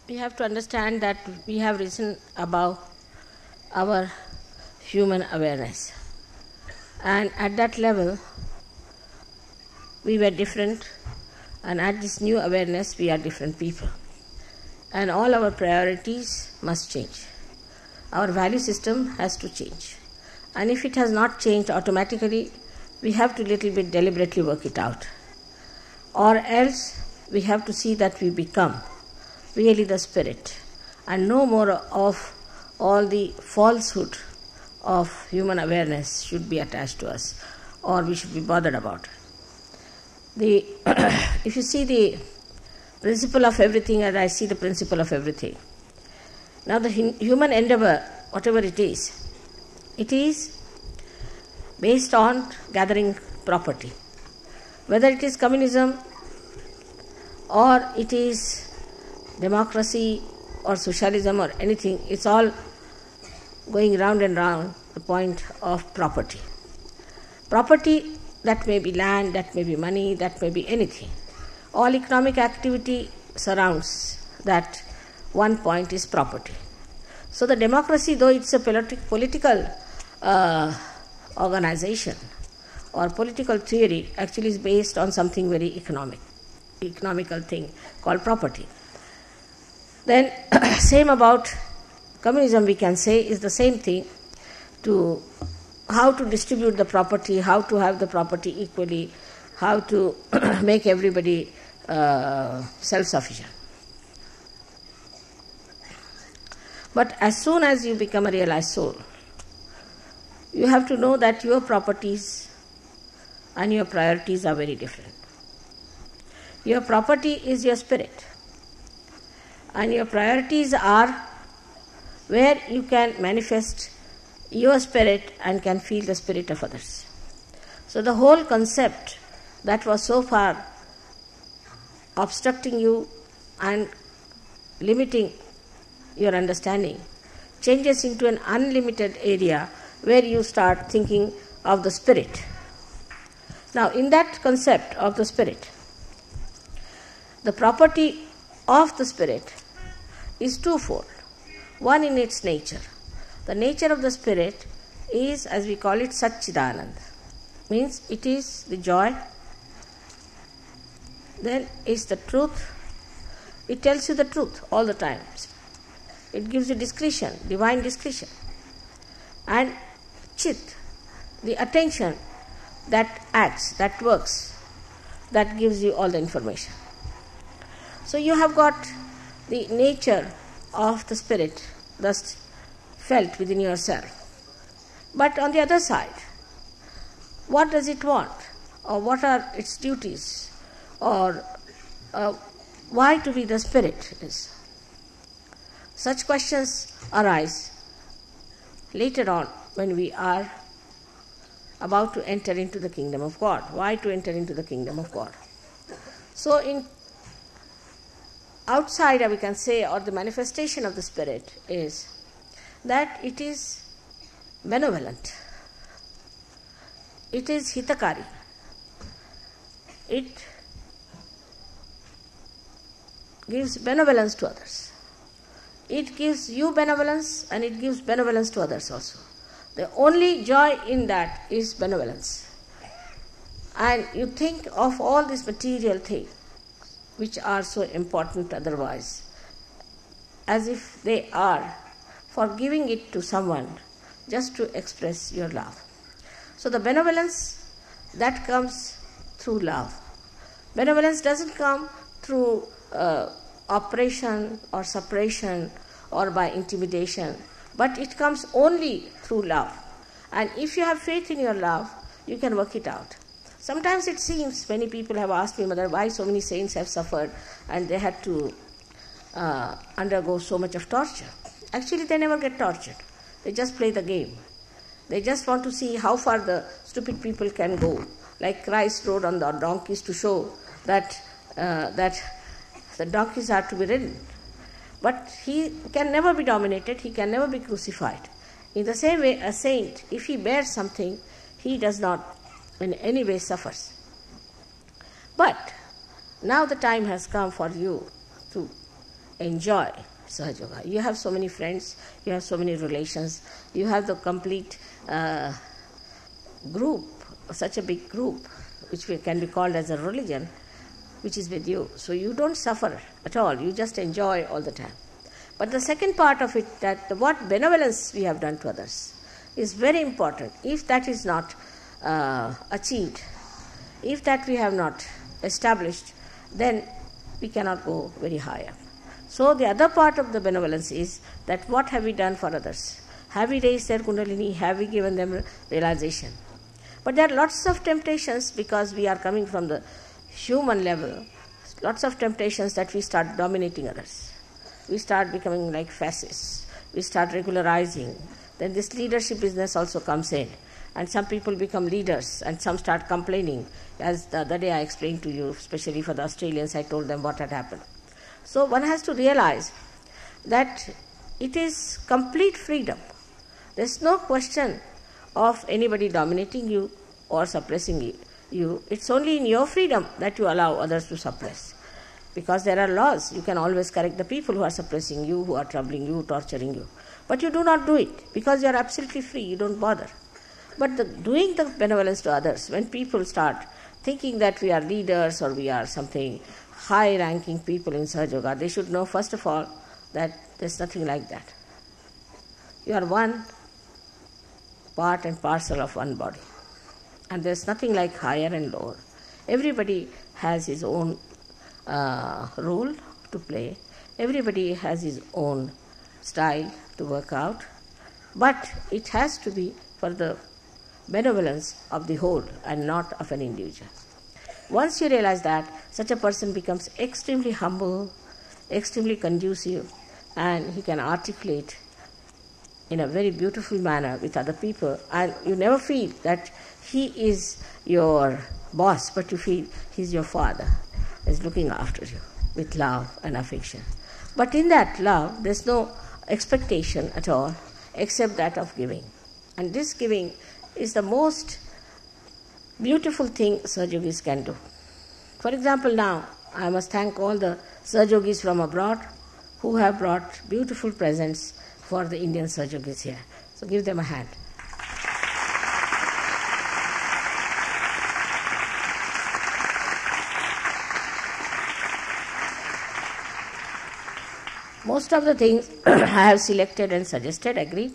we have to understand that we have risen above our human awareness. And at that level, we were different, and at this new awareness, we are different people. And all our priorities must change. Our value system has to change. And if it has not changed automatically, we have to little bit deliberately work it out. Or else, we have to see that we become really the spirit and no more of all the falsehood of human awareness should be attached to us, or we should be bothered about. If you see the principle of everything as I see the principle of everything. Now the human endeavor, whatever it is based on gathering property. Whether it is communism or it is democracy or socialism or anything, it's all going round and round the point of property. Property, that may be land, that may be money, that may be anything. All economic activity surrounds that one point is property. So the democracy, though it's a political organization or political theory, actually is based on something very economical thing called property. Then same about communism, we can say, is the same thing, to how to distribute the property, how to have the property equally, how to make everybody self-sufficient. But as soon as you become a realized soul, you have to know that your properties and your priorities are very different. Your property is your spirit, and your priorities are where you can manifest your spirit and can feel the spirit of others. So the whole concept that was so far obstructing you and limiting your understanding changes into an unlimited area where you start thinking of the spirit. Now, in that concept of the spirit, the property of the spirit is twofold. One, in its nature. The nature of the spirit is, as we call it, Satchidanand. Means it is the joy, then is the truth. It tells you the truth all the time. It gives you discretion, divine discretion. And Chit, the attention that acts, that works, that gives you all the information. So you have got the nature of the spirit thus felt within yourself. But on the other side, what does it want? Or what are its duties? Or why to be the spirit is? Such questions arise later on when we are about to enter into the kingdom of God. Why to enter into the kingdom of God? So in outside, we can say, or the manifestation of the spirit is that it is benevolent. It is hitakari. It gives benevolence to others. It gives you benevolence and it gives benevolence to others also. The only joy in that is benevolence. And you think of all these material things which are so important otherwise, as if they are for giving it to someone just to express your love. So the benevolence that comes through love. Benevolence doesn't come through oppression or suppression or by intimidation, but it comes only through love. And if you have faith in your love, you can work it out. Sometimes it seems, many people have asked me, Mother, why so many saints have suffered and they had to undergo so much of torture. Actually, they never get tortured. They just play the game. They just want to see how far the stupid people can go. Like Christ rode on the donkeys to show that the donkeys are to be ridden. But he can never be dominated, he can never be crucified. In the same way, a saint, if he bears something, he does not in any way suffers. But now the time has come for you to enjoy Sahaja. You have so many friends, you have so many relations, you have the complete group, such a big group, which can be called as a religion, which is with you. So you don't suffer at all, you just enjoy all the time. But the second part of it, that what benevolence we have done to others, is very important. If that is not achieved, if that we have not established, then we cannot go very high up. So the other part of the benevolence is that what have we done for others? Have we raised their kundalini? Have we given them realization? But there are lots of temptations, because we are coming from the human level, lots of temptations that we start dominating others. We start becoming like fascists. We start regularizing. Then this leadership business also comes in. And some people become leaders and some start complaining. As the other day I explained to you, especially for the Australians, I told them what had happened. So one has to realize that it is complete freedom. There is no question of anybody dominating you or suppressing you. It's only in your freedom that you allow others to suppress. Because there are laws. You can always correct the people who are suppressing you, who are troubling you, torturing you. But you do not do it because you are absolutely free. You don't bother. But doing the benevolence to others, when people start thinking that we are leaders or we are something high-ranking people in Sahaja, they should know, first of all, that there's nothing like that. You are one part and parcel of one body. And there's nothing like higher and lower. Everybody has his own role to play. Everybody has his own style to work out. But it has to be for the benevolence of the whole and not of an individual. Once you realize that, such a person becomes extremely humble, extremely conducive, and he can articulate in a very beautiful manner with other people, and you never feel that he is your boss, but you feel he's your father, is looking after you with love and affection. But in that love, there's no expectation at all except that of giving. And this giving is the most beautiful thing Sahajayogis can do. For example, now I must thank all the Sahajayogis from abroad who have brought beautiful presents for the Indian Sahajayogis here. So give them a hand. Most of the things I have selected and suggested, agreed.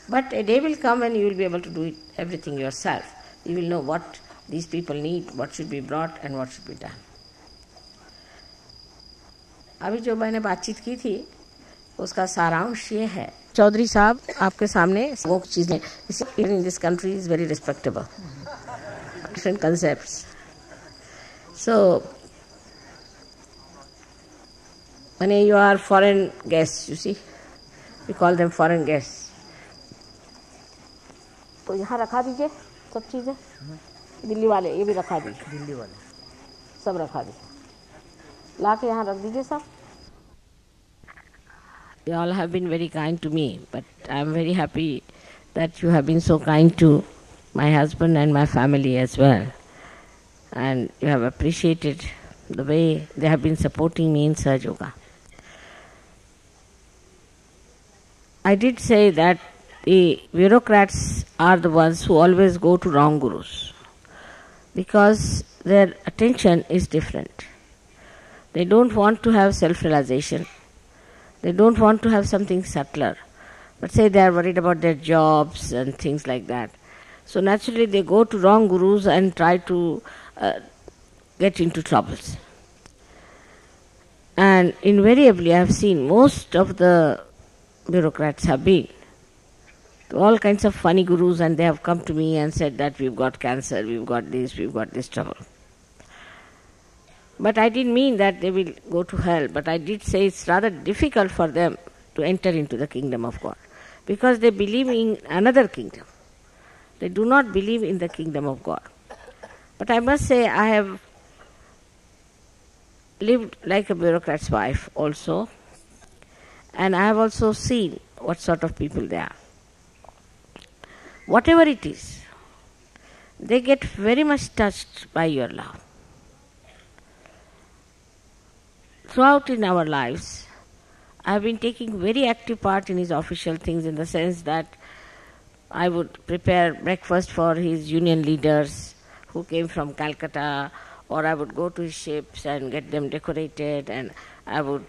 But a day will come when you will be able to do it, everything yourself. You will know what these people need, what should be brought and what should be done. अभी जो मैंने बातचीत की थी उसका सारांश ये है, चौधरी साहब आपके सामने वो चीजें in this country is very respectable, different concepts. So when you are foreign guests, you see, we call them foreign guests. तो यहाँ रखा दीजिए सब चीज़ें, दिल्ली वाले ये भी रखा दीजिए, दिल्ली वाले सब रखा दीजिए, ला के यहाँ रख दीजिए सब. You all have been very kind to me, but I am very happy that you have been so kind to my husband and my family as well. And you have appreciated the way they have been supporting me in Sahaja Yoga. I did say that the bureaucrats are the ones who always go to wrong gurus because their attention is different. They don't want to have self-realization. They don't want to have something subtler. But say they are worried about their jobs and things like that. So naturally they go to wrong gurus and try to get into troubles. And invariably I have seen most of the bureaucrats have been to all kinds of funny gurus, and they have come to me and said that we've got cancer, we've got this trouble. But I didn't mean that they will go to hell, but I did say it's rather difficult for them to enter into the kingdom of God because they believe in another kingdom. They do not believe in the kingdom of God. But I must say I have lived like a bureaucrat's wife also, and I have also seen what sort of people they are. Whatever it is, they get very much touched by your love. Throughout in our lives, I have been taking very active part in his official things, in the sense that I would prepare breakfast for his union leaders who came from Calcutta, or I would go to his ships and get them decorated, and I would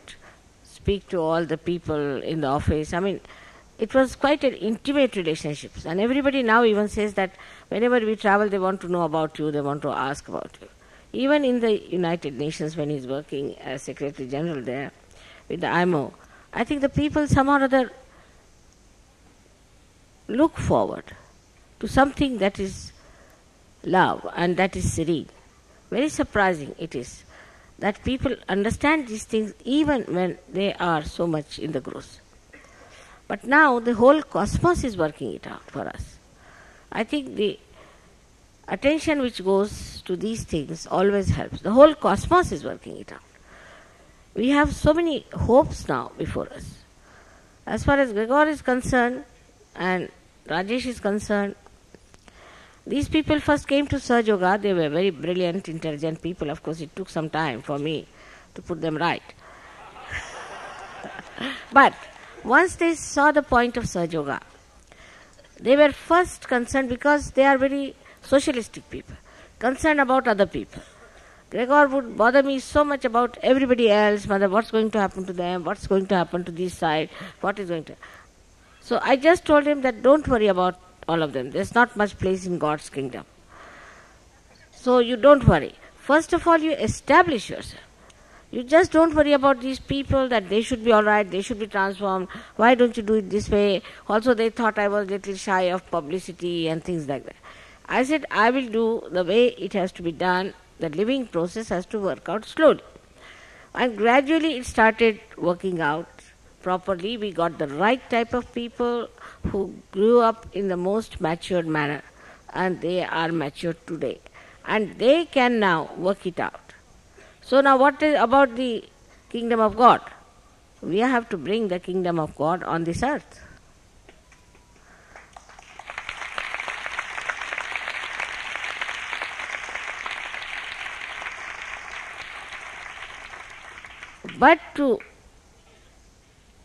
speak to all the people in the office. I mean, it was quite an intimate relationship. And everybody now even says that whenever we travel, they want to know about you, they want to ask about you. Even in the United Nations, when he's working as Secretary General there with the IMO, I think the people somehow or other look forward to something that is love and that is serene. Very surprising it is that people understand these things even when they are so much in the gross. But now the whole cosmos is working it out for us. I think the attention which goes to these things always helps. The whole cosmos is working it out. We have so many hopes now before us. As far as Gregor is concerned and Rajesh is concerned, these people first came to Sahaja. They were very brilliant, intelligent people. Of course, it took some time for me to put them right. But once they saw the point of Sahaja, they were first concerned, because they are very socialistic people, concerned about other people. Gregor would bother me so much about everybody else, mother, what's going to happen to them, what's going to happen to this side, what is going to... So I just told him that don't worry about all of them. There's not much place in God's kingdom. So you don't worry. First of all, you establish yourself. You just don't worry about these people, that they should be all right, they should be transformed. Why don't you do it this way? Also, they thought I was a little shy of publicity and things like that. I said, I will do the way it has to be done. The living process has to work out slowly. And gradually it started working out properly. We got the right type of people who grew up in the most matured manner, and they are matured today. And they can now work it out. So now what is about the kingdom of God? We have to bring the kingdom of God on this earth. But to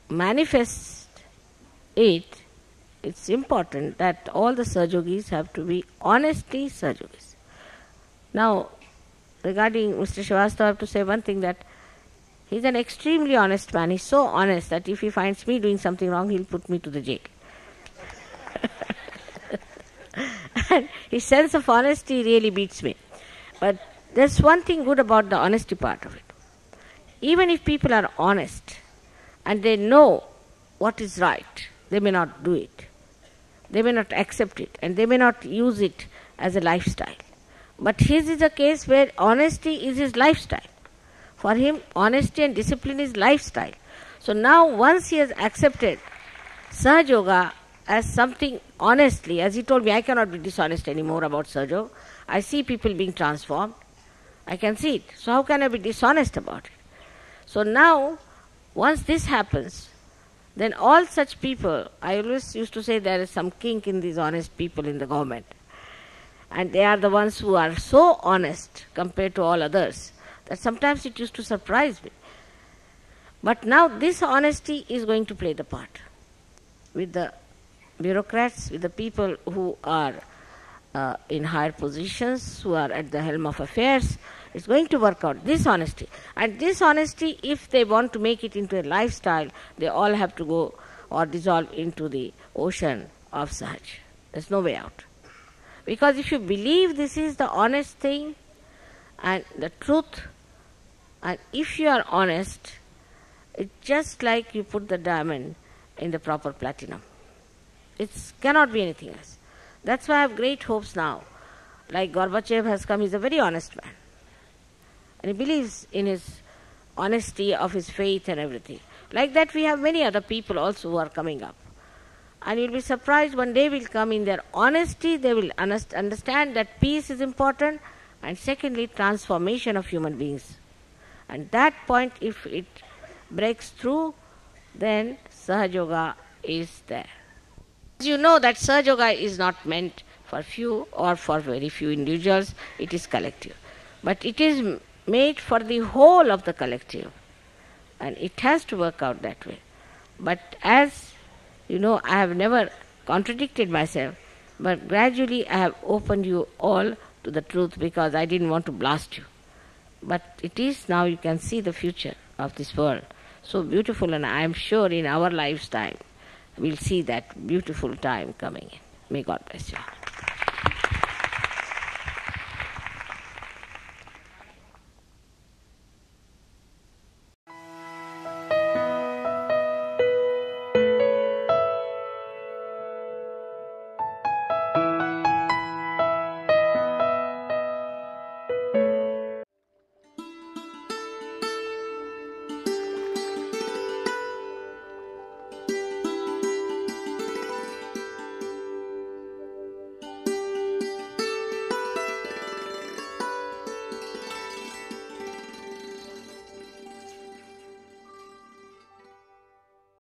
manifest it, it's important that all the Sahajogis have to be honestly Sahajogis. Now, regarding Mr. Srivastava, I have to say one thing, that he's an extremely honest man. He's so honest that if he finds me doing something wrong, he'll put me to the jail. And his sense of honesty really beats me. But there's one thing good about the honesty part of it. Even if people are honest and they know what is right, they may not do it. They may not accept it, and they may not use it as a lifestyle. But his is a case where honesty is his lifestyle. For him, honesty and discipline is lifestyle. So now once he has accepted Sahaja as something honestly, as he told me, I cannot be dishonest anymore about Sahaja. I see people being transformed. I can see it. So how can I be dishonest about it? So now, once this happens, then all such people, I always used to say there is some kink in these honest people in the government. And they are the ones who are so honest compared to all others that sometimes it used to surprise me. But now this honesty is going to play the part with the bureaucrats, with the people who are in higher positions, who are at the helm of affairs. It's going to work out, this honesty. And this honesty, if they want to make it into a lifestyle, they all have to go or dissolve into the ocean of Sahaj. There's no way out. Because if you believe this is the honest thing and the truth, and if you are honest, it's just like you put the diamond in the proper platinum. It cannot be anything else. That's why I have great hopes now. Like Gorbachev has come, he's a very honest man. And he believes in his honesty of his faith and everything. Like that we have many other people also who are coming up. And you'll be surprised, one day will come, in their honesty they will understand that peace is important, and secondly, transformation of human beings. And that point, if it breaks through, then Sahaja is there. You know that Sahaja is not meant for few or for very few individuals, it is collective. But it is made for the whole of the collective. And it has to work out that way. But as you know, I have never contradicted myself, but gradually I have opened you all to the truth because I didn't want to blast you. But it is now you can see the future of this world. So beautiful, and I am sure in our lifetime we'll see that beautiful time coming in. May God bless you.